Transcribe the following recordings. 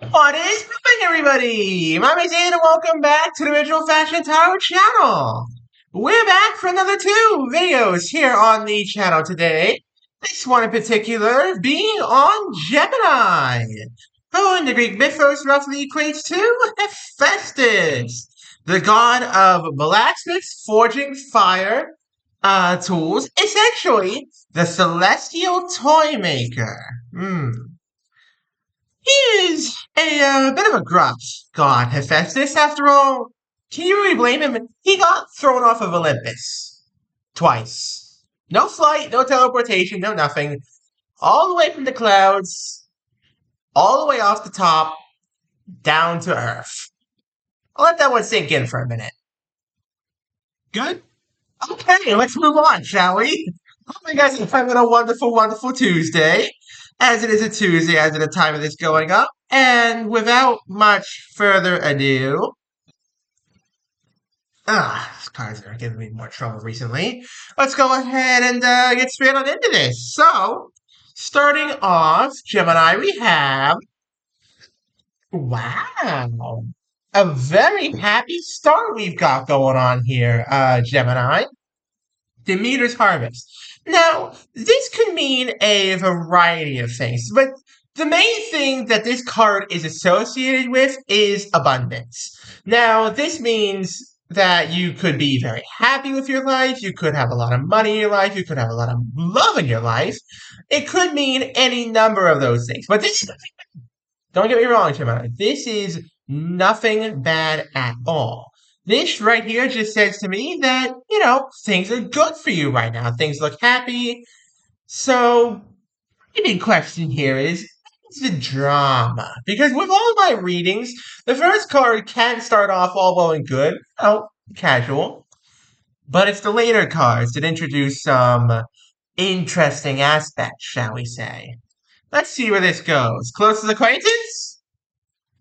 What is popping, everybody? My name's Ian, and welcome back to the Original Fashion Tarot channel. We're back for another two videos here on the channel today. This one in particular being on Gemini, who in the Greek mythos roughly equates to Hephaestus, the god of blacksmiths forging fire tools, essentially the celestial toy maker. He is a bit of a gruff god, Hephaestus. After all, can you really blame him? He got thrown off of Olympus twice. No flight, no teleportation, no nothing. All the way from the clouds, all the way off the top, down to Earth. I'll let that one sink in for a minute. Good? Okay, let's move on, shall we? Hope you guys are having a wonderful, wonderful Tuesday. As it is a Tuesday, as at the time of this going up. And without much further ado, these cards are giving me more trouble recently. Let's go ahead and get straight on into this. So, starting off, Gemini, we have, wow, a very happy start we've got going on here, Gemini. Demeter's Harvest. Now, this could mean a variety of things, but the main thing that this card is associated with is abundance. Now, this means that you could be very happy with your life, you could have a lot of money in your life, you could have a lot of love in your life. It could mean any number of those things. But this, don't get me wrong, Gemini, this is nothing bad at all. This right here just says to me that, things are good for you right now. Things look happy. So, the big question here is the drama. Because with all my readings, the first card can start off all well and good, casual. But it's the later cards that introduce some interesting aspects, shall we say. Let's see where this goes. Closest acquaintance?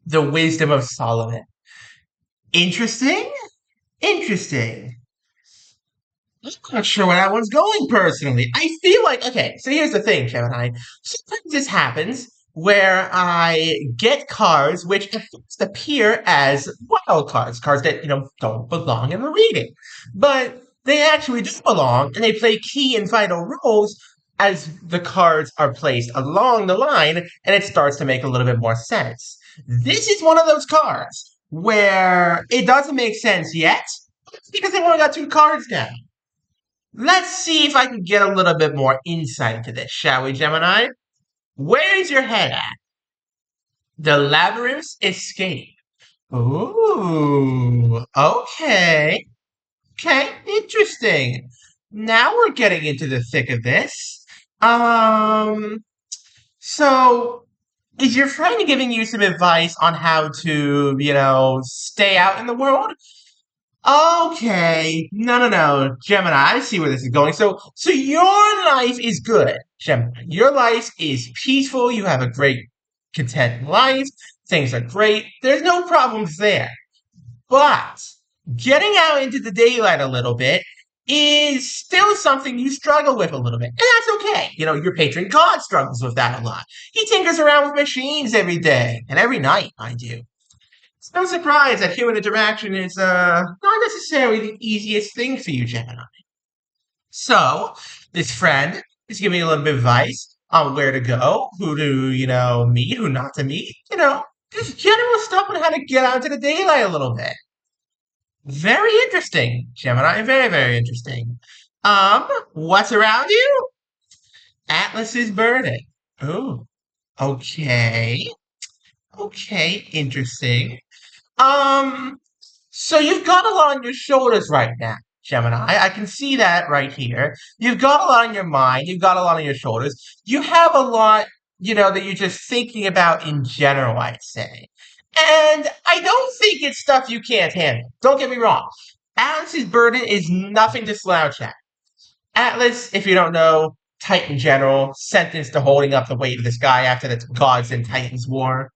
The Wisdom of Solomon. Interesting? Interesting. I'm not sure where that one's going personally. I feel like, okay, so here's the thing, Gemini. Sometimes this happens where I get cards which at first appear as wild cards, cards that, don't belong in the reading. But they actually do belong, and they play key and vital roles as the cards are placed along the line, and it starts to make a little bit more sense. This is one of those cards where it doesn't make sense yet, because they've only got two cards now. Let's see if I can get a little bit more insight into this, shall we, Gemini? Where's your head at? The Labyrinth's Escape. Ooh, okay. Okay, interesting. Now we're getting into the thick of this. So is your friend giving you some advice on how to, stay out in the world? Okay. No. Gemini, I see where this is going. So your life is good, Gemini. Your life is peaceful. You have a great, content life. Things are great. There's no problems there. But getting out into the daylight a little bit is still something you struggle with a little bit. And that's okay. Your patron God struggles with that a lot. He tinkers around with machines every day and every night, mind you. It's no surprise that human interaction is not necessarily the easiest thing for you, Gemini. So, this friend is giving you a little bit of advice on where to go, who to, meet, who not to meet, just general stuff on how to get out into the daylight a little bit. Very interesting, Gemini. Very, very interesting. What's around you? Atlas's burden. Oh, okay. Okay, interesting. Um, so you've got a lot on your shoulders right now, Gemini. I can see that right here. You've got a lot on your mind. You've got a lot on your shoulders. You have a lot, that you're just thinking about in general, I'd say. And I don't think it's stuff you can't handle. Don't get me wrong. Atlas's burden is nothing to slouch at. Atlas, if you don't know, Titan general, sentenced to holding up the weight of the sky after the Gods and Titans war.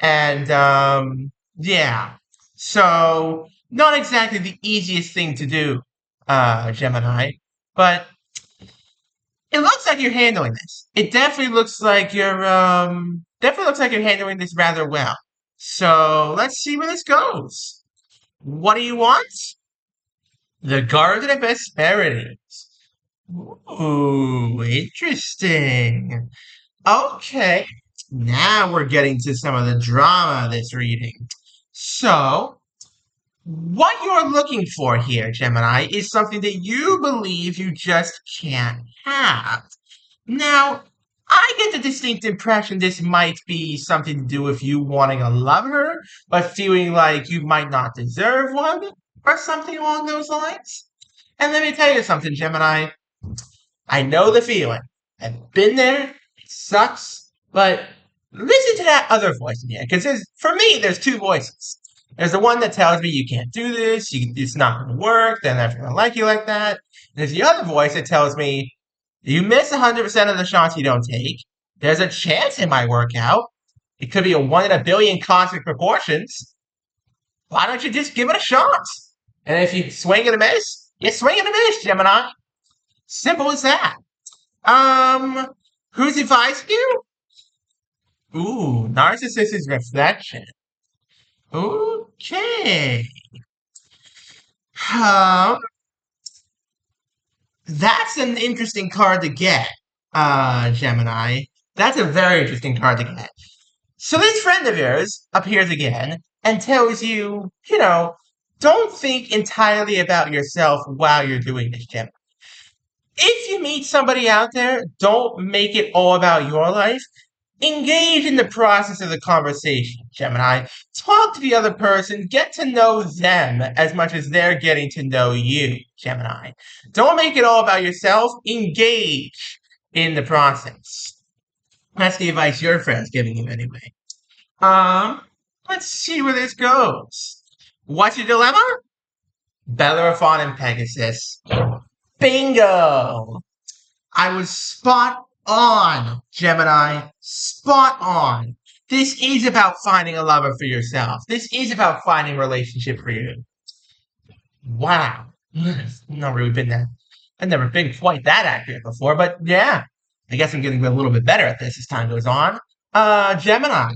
And yeah. So not exactly the easiest thing to do, Gemini, but it looks like you're handling this. It definitely looks like you're Definitely looks like you're handling this rather well. So let's see where this goes. What do you want? The Garden of Hesperides. Ooh, interesting. Okay, now we're getting to some of the drama of this reading. So, what you're looking for here, Gemini, is something that you believe you just can't have. Now, I get the distinct impression this might be something to do with you wanting a lover, but feeling like you might not deserve one, or something along those lines. And let me tell you something, Gemini. I know the feeling. I've been there. It sucks. But listen to that other voice in here. Because for me, there's two voices. There's the one that tells me you can't do this, it's not going to work, they're never going to like you like that. And there's the other voice that tells me you miss 100% of the shots you don't take. There's a chance it might work out. It could be a 1 in a billion cosmic proportions. Why don't you just give it a shot? And if you swing and a miss, you swing and a miss, Gemini. Simple as that. Who's advising you? Ooh, narcissist's reflection. Okay. Um, that's an interesting card to get, Gemini. That's a very interesting card to get. So this friend of yours appears again and tells you, don't think entirely about yourself while you're doing this, Gemini. If you meet somebody out there, don't make it all about your life. Engage in the process of the conversation, Gemini. Talk to the other person. Get to know them as much as they're getting to know you, Gemini. Don't make it all about yourself. Engage in the process. That's the advice your friend's giving you anyway. Let's see where this goes. What's your dilemma? Bellerophon and Pegasus. Bingo! I was spot on, Gemini. Spot on. This is about finding a lover for yourself. This is about finding a relationship for you. Wow. Not really been that. I've never been quite that accurate before, but yeah. I guess I'm getting a little bit better at this as time goes on. Gemini.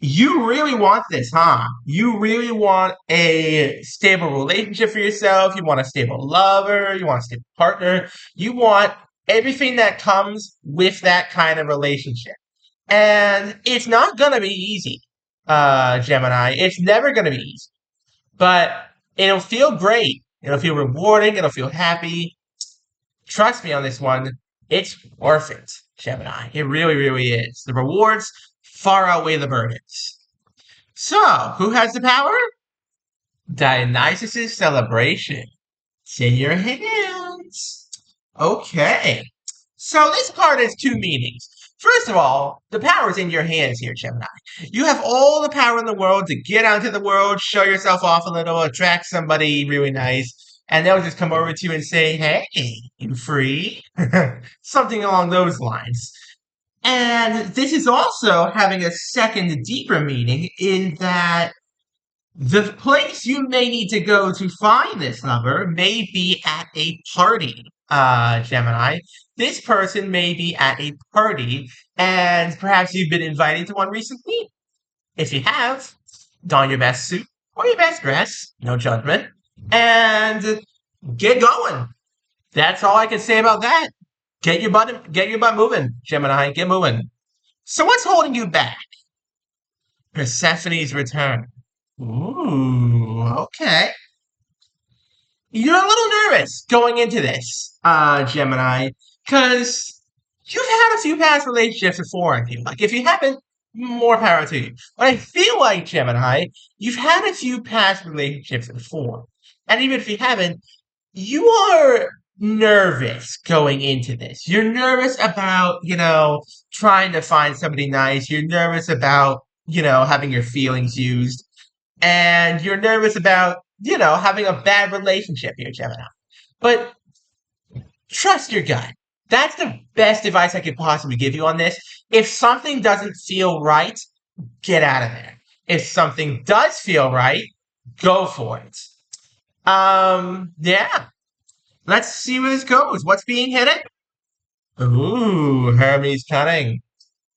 You really want this, huh? You really want a stable relationship for yourself. You want a stable lover. You want a stable partner. You want everything that comes with that kind of relationship. And it's not going to be easy, Gemini. It's never going to be easy. But it'll feel great. It'll feel rewarding. It'll feel happy. Trust me on this one. It's worth it, Gemini. It really, really is. The rewards far outweigh the burdens. So, who has the power? Dionysus' celebration. It's in your hands. Okay. So this card has two meanings. First of all, the power is in your hands here, Gemini. You have all the power in the world to get out into the world, show yourself off a little, attract somebody really nice, and they'll just come over to you and say, hey, you free? Something along those lines. And this is also having a second, deeper meaning in that the place you may need to go to find this lover may be at a party, Gemini. This person may be at a party, and perhaps you've been invited to one recently. If you have, don your best suit or your best dress, no judgment, and get going. That's all I can say about that. Get your butt moving, Gemini. Get moving. So what's holding you back? Persephone's return. Ooh, okay. You're a little nervous going into this, Gemini, because you've had a few past relationships before, I feel like. If you haven't, more power to you. But I feel like, Gemini, you've had a few past relationships before. And even if you haven't, you are nervous going into this. You're nervous about, trying to find somebody nice. You're nervous about, having your feelings used. And you're nervous about, having a bad relationship here, Gemini. But trust your gut. That's the best advice I could possibly give you on this. If something doesn't feel right, get out of there. If something does feel right, go for it. Yeah. Let's see where this goes. What's being hidden? Ooh, Hermes cunning.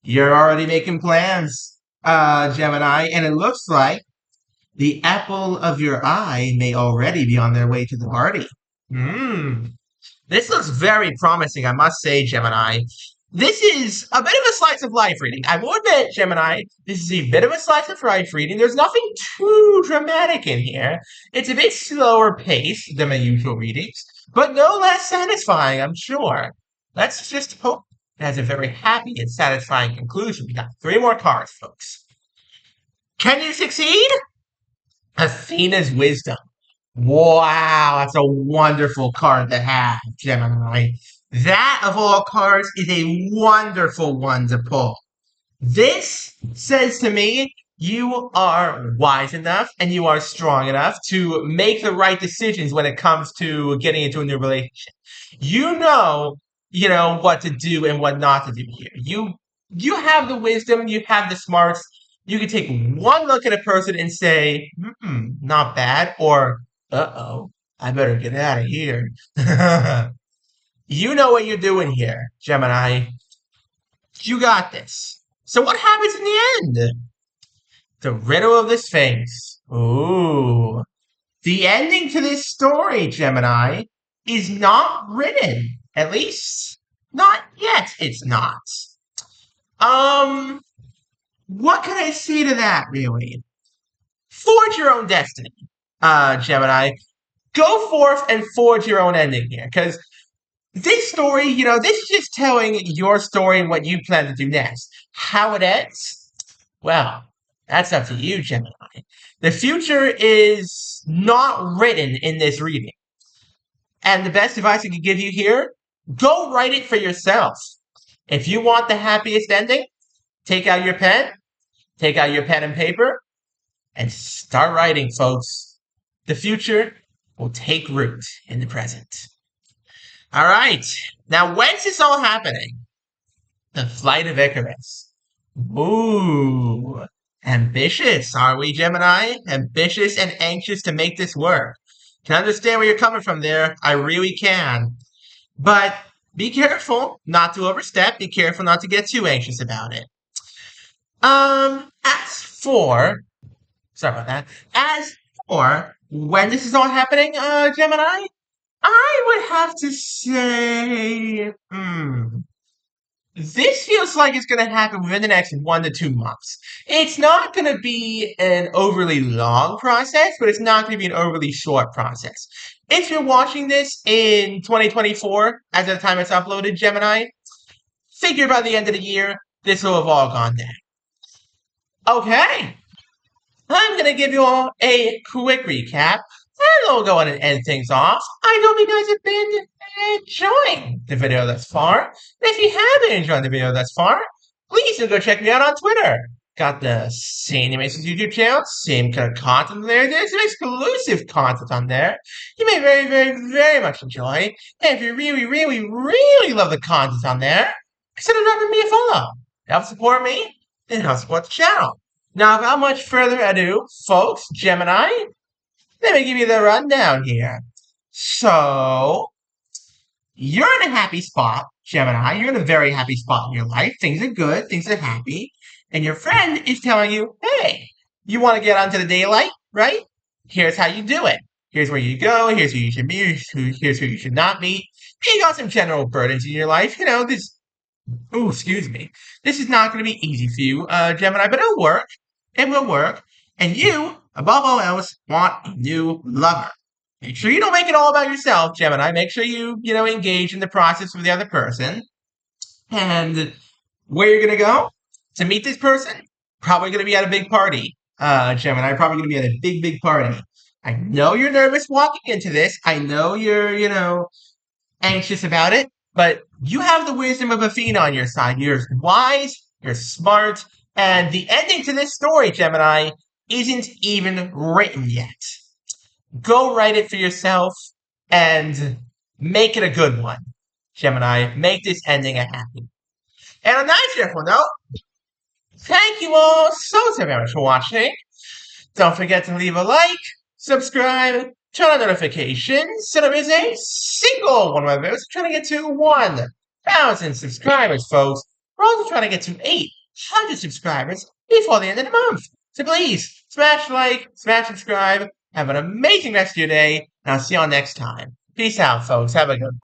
You're already making plans, Gemini, and it looks like the apple of your eye may already be on their way to the party. Hmm. This looks very promising, I must say, Gemini. This is a bit of a slice of life reading. I will admit, Gemini, this is a bit of a slice of life reading. There's nothing too dramatic in here. It's a bit slower paced than my usual readings, but no less satisfying, I'm sure. Let's just hope it has a very happy and satisfying conclusion. We got 3 more cards, folks. Can you succeed? Athena's Wisdom. Wow, that's a wonderful card to have, Gemini. That, of all cards, is a wonderful one to pull. This says to me you are wise enough and you are strong enough to make the right decisions when it comes to getting into a new relationship. You know what to do and what not to do here. You have the wisdom, you have the smarts. You can take one look at a person and say, not bad, or uh-oh, I better get out of here. You know what you're doing here, Gemini. You got this. So what happens in the end? The riddle of the Sphinx. Ooh. The ending to this story, Gemini, is not written. At least, not yet, it's not. What can I say to that, really? Forge your own destiny, Gemini. Go forth and forge your own ending here, because this story, this is just telling your story and what you plan to do next. How it ends? Well, that's up to you, Gemini. The future is not written in this reading. And the best advice I can give you here, go write it for yourself. If you want the happiest ending, take out your pen and paper, and start writing, folks. The future will take root in the present. All right. Now, when's this all happening? The Flight of Icarus. Ooh. Ambitious, are we, Gemini? Ambitious and anxious to make this work. Can understand where you're coming from there. I really can. But be careful not to overstep. Be careful not to get too anxious about it. Sorry about that. As for when this is all happening, Gemini, I would have to say, this feels like it's going to happen within the next 1 to 2 months. It's not going to be an overly long process, but it's not going to be an overly short process. If you're watching this in 2024, as of the time it's uploaded, Gemini, figure by the end of the year, this will have all gone down. Okay, I'm going to give you all a quick recap, and we'll go on and end things off. I hope you guys have been enjoying the video thus far. And if you have been enjoying the video thus far, please do go check me out on Twitter. Got the same Animations YouTube channel, same kind of content there. There's some exclusive content on there you may very, very, very much enjoy. And if you really, really, really love the content on there, consider dropping me a follow. Help support me and help support the channel. Now, without much further ado, folks, Gemini, let me give you the rundown here. So, you're in a happy spot, Gemini. You're in a very happy spot in your life. Things are good. Things are happy. And your friend is telling you, hey, you want to get onto the daylight, right? Here's how you do it. Here's where you go. Here's who you should be. Here's who you should not be. You got some general burdens in your life. This is not going to be easy for you, Gemini, but it'll work. It will work. And you, above all else, want a new lover. Make sure you don't make it all about yourself, Gemini. Make sure you, engage in the process with the other person. And where you're going to go to meet this person? Probably going to be at a big party, Gemini. Probably going to be at a big, big party. I know you're nervous walking into this. I know you're, anxious about it. But you have the wisdom of Athena on your side. You're wise, you're smart, and the ending to this story, Gemini, isn't even written yet. Go write it for yourself and make it a good one, Gemini. Make this ending a happy. And on that cheerful note, thank you all so very much for watching. Don't forget to leave a like, subscribe, turn on notifications so there is a single one of my videos. I'm trying to get to 1,000 subscribers, folks. We're also trying to get to 8 100 subscribers before the end of the month. So please, smash like, smash subscribe, have an amazing rest of your day, and I'll see you all next time. Peace out, folks. Have a good one.